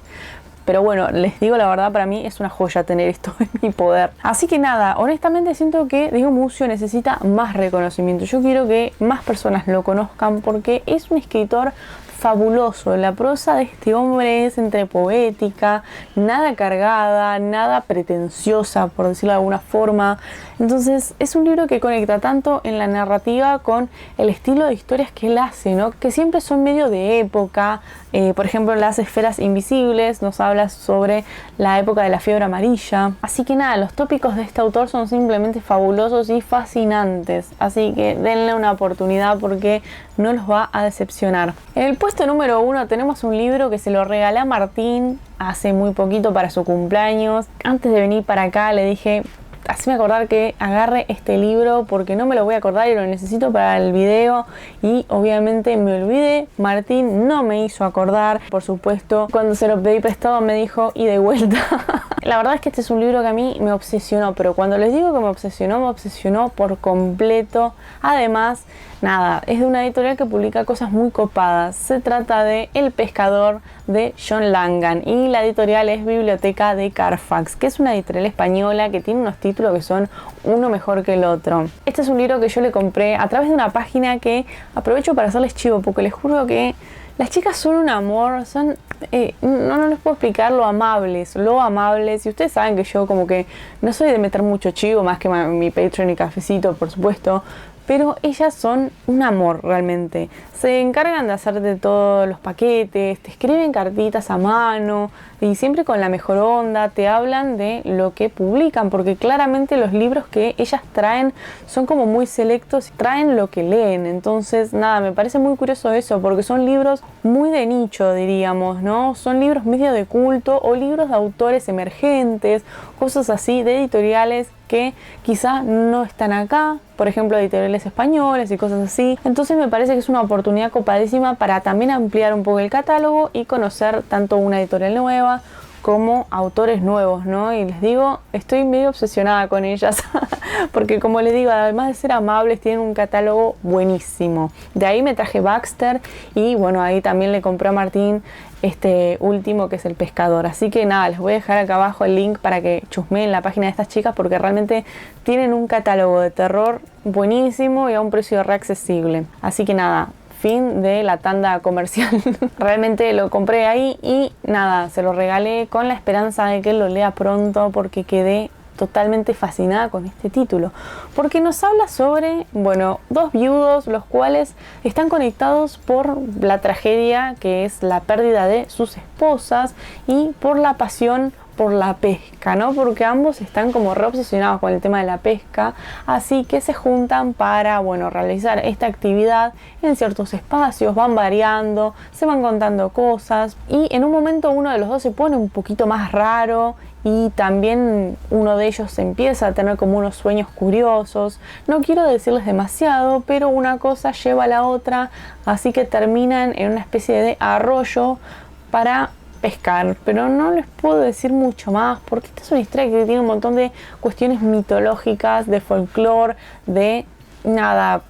Pero bueno, les digo la verdad, para mí es una joya tener esto en mi poder. Así que nada, honestamente siento que Diego Mucio necesita más reconocimiento. Yo quiero que más personas lo conozcan porque es un escritor fabuloso. La prosa de este hombre es entre poética, nada cargada, nada pretenciosa, por decirlo de alguna forma. Entonces es un libro que conecta tanto en la narrativa con el estilo de historias que él hace, ¿no? Que siempre son medio de época. Por ejemplo, Las esferas invisibles nos habla sobre la época de la fiebre amarilla. Así que nada, los tópicos de este autor son simplemente fabulosos y fascinantes. Así que denle una oportunidad porque no los va a decepcionar. En el puesto número 1 tenemos un libro que se lo regalé a Martín hace muy poquito para su cumpleaños. Antes de venir para acá le dije, haceme acordar que agarre este libro porque no me lo voy a acordar y lo necesito para el video, y obviamente me olvidé. Martín no me hizo acordar, por supuesto, cuando se lo pedí prestado me dijo y de vuelta. La verdad es que este es un libro que a mí me obsesionó, pero cuando les digo que me obsesionó por completo. Además, nada, es de una editorial que publica cosas muy copadas. Se trata de El pescador de John Langan y la editorial es Biblioteca de Carfax, que es una editorial española que tiene unos títulos que son uno mejor que el otro. Este es un libro que yo le compré a través de una página que aprovecho para hacerles chivo porque les juro que las chicas son un amor, son, no les puedo explicar lo amables, y ustedes saben que yo como que no soy de meter mucho chivo, más que mi Patreon y cafecito, por supuesto, pero ellas son un amor realmente. Se encargan de hacerte todos los paquetes, te escriben cartitas a mano y siempre con la mejor onda, te hablan de lo que publican, porque claramente los libros que ellas traen son como muy selectos, traen lo que leen. Entonces nada, me parece muy curioso eso, porque son libros muy de nicho, diríamos, ¿no? Son libros medio de culto o libros de autores emergentes, cosas así, de editoriales que quizá no están acá, por ejemplo editoriales españoles y cosas así. Entonces me parece que es una oportunidad copadísima para también ampliar un poco el catálogo y conocer tanto una editorial nueva como autores nuevos, ¿no? Y les digo, estoy medio obsesionada con ellas porque como les digo, además de ser amables, tienen un catálogo buenísimo. De ahí me traje Baxter y bueno, ahí también le compré a Martín este último que es El pescador. Así que nada, les voy a dejar acá abajo el link para que chusmeen la página de estas chicas porque realmente tienen un catálogo de terror buenísimo y a un precio re accesible. Así que nada, fin de la tanda comercial. Realmente lo compré ahí y nada, se lo regalé con la esperanza de que lo lea pronto porque quedé totalmente fascinada con este título, porque nos habla sobre, bueno, dos viudos los cuales están conectados por la tragedia que es la pérdida de sus esposas y por la pasión por la pesca, ¿no? Porque ambos están como re obsesionados con el tema de la pesca, así que se juntan para, bueno, realizar esta actividad en ciertos espacios, van variando, se van contando cosas y en un momento uno de los dos se pone un poquito más raro y también uno de ellos empieza a tener como unos sueños curiosos. No quiero decirles demasiado, pero una cosa lleva a la otra, así que terminan en una especie de arroyo para pescar, pero no les puedo decir mucho más porque esta es una historia que tiene un montón de cuestiones mitológicas, de folclore, de nada,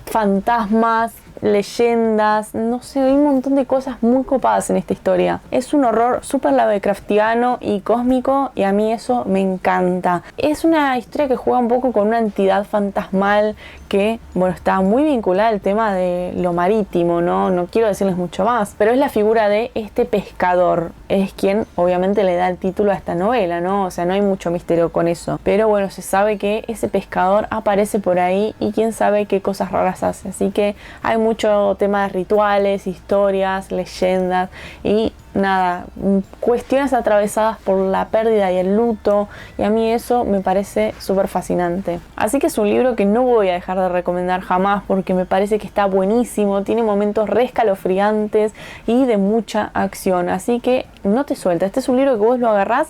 fantasmas, leyendas, no sé, hay un montón de cosas muy copadas en esta historia. Es un horror súper lovecraftiano y cósmico y a mí eso me encanta. Es una historia que juega un poco con una entidad fantasmal que, bueno, está muy vinculada al tema de lo marítimo, ¿no? No quiero decirles mucho más, pero es la figura de este pescador. Es quien obviamente le da el título a esta novela, ¿no? O sea, no hay mucho misterio con eso. Pero bueno, se sabe que ese pescador aparece por ahí y quién sabe qué cosas raras hace. Así que hay mucho tema de rituales, historias, leyendas y nada, cuestiones atravesadas por la pérdida y el luto, y a mí eso me parece súper fascinante. Así que es un libro que no voy a dejar de recomendar jamás porque me parece que está buenísimo, tiene momentos re escalofriantes y de mucha acción, así que no te suelta. Este es un libro que vos lo agarrás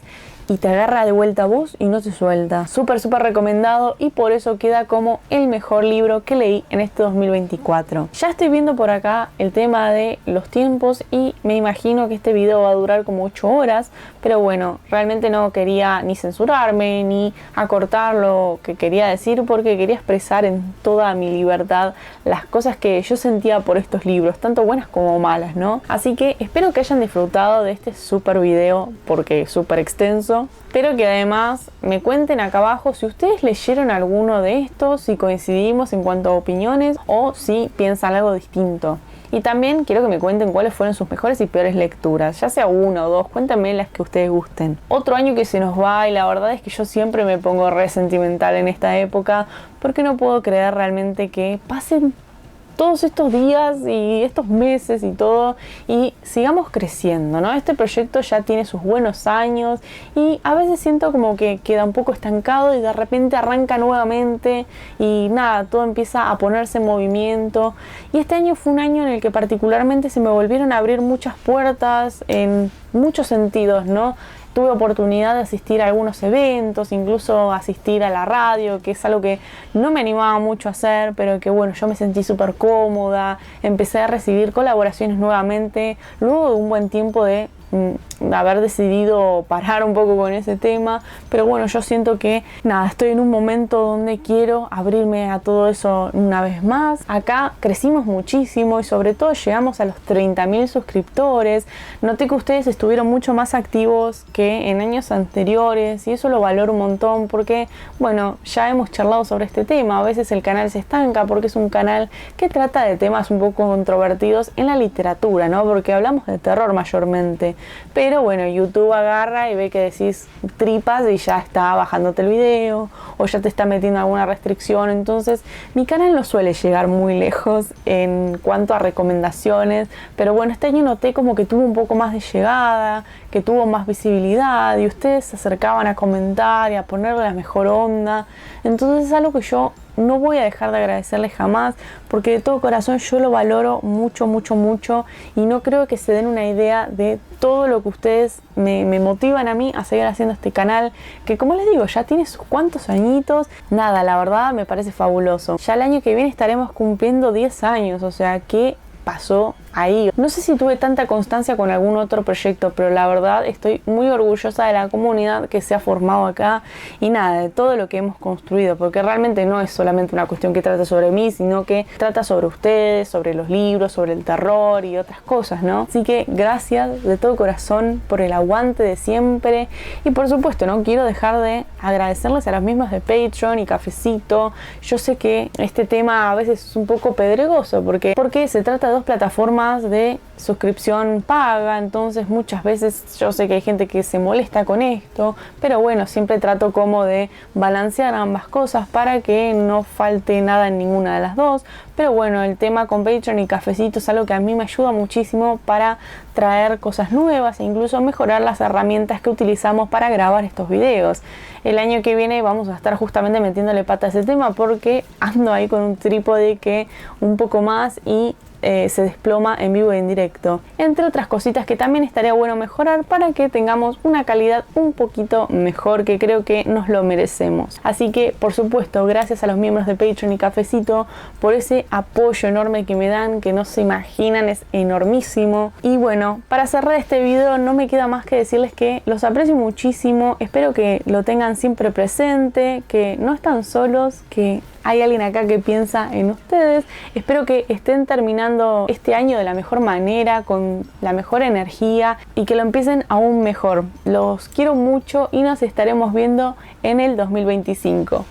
y te agarra de vuelta a vos y no te suelta. Súper, súper recomendado y por eso queda como el mejor libro que leí en este 2024. Ya estoy viendo por acá el tema de los tiempos y me imagino que este video va a durar como 8 horas, pero bueno, realmente no quería ni censurarme ni acortar lo que quería decir porque quería expresar en toda mi libertad las cosas que yo sentía por estos libros, tanto buenas como malas, ¿no? Así que espero que hayan disfrutado de este súper video porque es súper extenso. Pero que además me cuenten acá abajo si ustedes leyeron alguno de estos, si coincidimos en cuanto a opiniones o si piensan algo distinto. Y también quiero que me cuenten cuáles fueron sus mejores y peores lecturas, ya sea una o dos, cuéntenme las que ustedes gusten. Otro año que se nos va y la verdad es que yo siempre me pongo re sentimental en esta época porque no puedo creer realmente que pasen todos estos días y estos meses y todo y sigamos creciendo, ¿no? Este proyecto ya tiene sus buenos años y a veces siento como que queda un poco estancado y de repente arranca nuevamente y nada, todo empieza a ponerse en movimiento y este año fue un año en el que particularmente se me volvieron a abrir muchas puertas en muchos sentidos, ¿no? Tuve oportunidad de asistir a algunos eventos, incluso asistir a la radio, que es algo que no me animaba mucho a hacer, pero que bueno, yo me sentí súper cómoda, empecé a recibir colaboraciones nuevamente, luego de un buen tiempo de haber decidido parar un poco con ese tema, pero bueno, yo siento que nada, estoy en un momento donde quiero abrirme a todo eso una vez más. Acá crecimos muchísimo y sobre todo llegamos a los 30.000 suscriptores. Noté que ustedes estuvieron mucho más activos que en años anteriores y eso lo valoro un montón porque bueno, ya hemos charlado sobre este tema. A veces el canal se estanca porque es un canal que trata de temas un poco controvertidos en la literatura, ¿no? Porque hablamos de terror mayormente. Pero bueno, YouTube agarra y ve que decís tripas y ya está bajándote el video o ya te está metiendo alguna restricción. Entonces mi canal no suele llegar muy lejos en cuanto a recomendaciones, pero bueno, este año noté como que tuvo un poco más de llegada, que tuvo más visibilidad y ustedes se acercaban a comentar y a ponerle la mejor onda. Entonces es algo que yo no voy a dejar de agradecerles jamás porque de todo corazón yo lo valoro mucho, mucho, mucho y no creo que se den una idea de todo lo que ustedes me motivan a mí a seguir haciendo este canal que, como les digo, ya tiene sus cuantos añitos. Nada, la verdad me parece fabuloso. Ya el año que viene estaremos cumpliendo 10 años, o sea, ¿qué pasó ahí? No sé si tuve tanta constancia con algún otro proyecto, pero la verdad estoy muy orgullosa de la comunidad que se ha formado acá y nada, de todo lo que hemos construido, porque realmente no es solamente una cuestión que trata sobre mí, sino que trata sobre ustedes, sobre los libros, sobre el terror y otras cosas, ¿no? Así que gracias de todo corazón por el aguante de siempre y por supuesto no quiero dejar de agradecerles a los mismos de Patreon y Cafecito. Yo sé que este tema a veces es un poco pedregoso porque se trata de dos plataformas de suscripción paga, entonces muchas veces yo sé que hay gente que se molesta con esto, pero bueno, siempre trato como de balancear ambas cosas para que no falte nada en ninguna de las dos. Pero bueno, el tema con Patreon y Cafecito es algo que a mí me ayuda muchísimo para traer cosas nuevas e incluso mejorar las herramientas que utilizamos para grabar estos videos. El año que viene vamos a estar justamente metiéndole pata a ese tema porque ando ahí con un trípode que un poco más y se desploma en vivo y en directo, entre otras cositas que también estaría bueno mejorar para que tengamos una calidad un poquito mejor, que creo que nos lo merecemos. Así que por supuesto gracias a los miembros de Patreon y Cafecito por ese apoyo enorme que me dan, que no se imaginan, es enormísimo. Y bueno, para cerrar este video no me queda más que decirles que los aprecio muchísimo, espero que lo tengan siempre presente, que no están solos, que hay alguien acá que piensa en ustedes. Espero que estén terminando este año de la mejor manera, con la mejor energía y que lo empiecen aún mejor. Los quiero mucho y nos estaremos viendo en el 2025.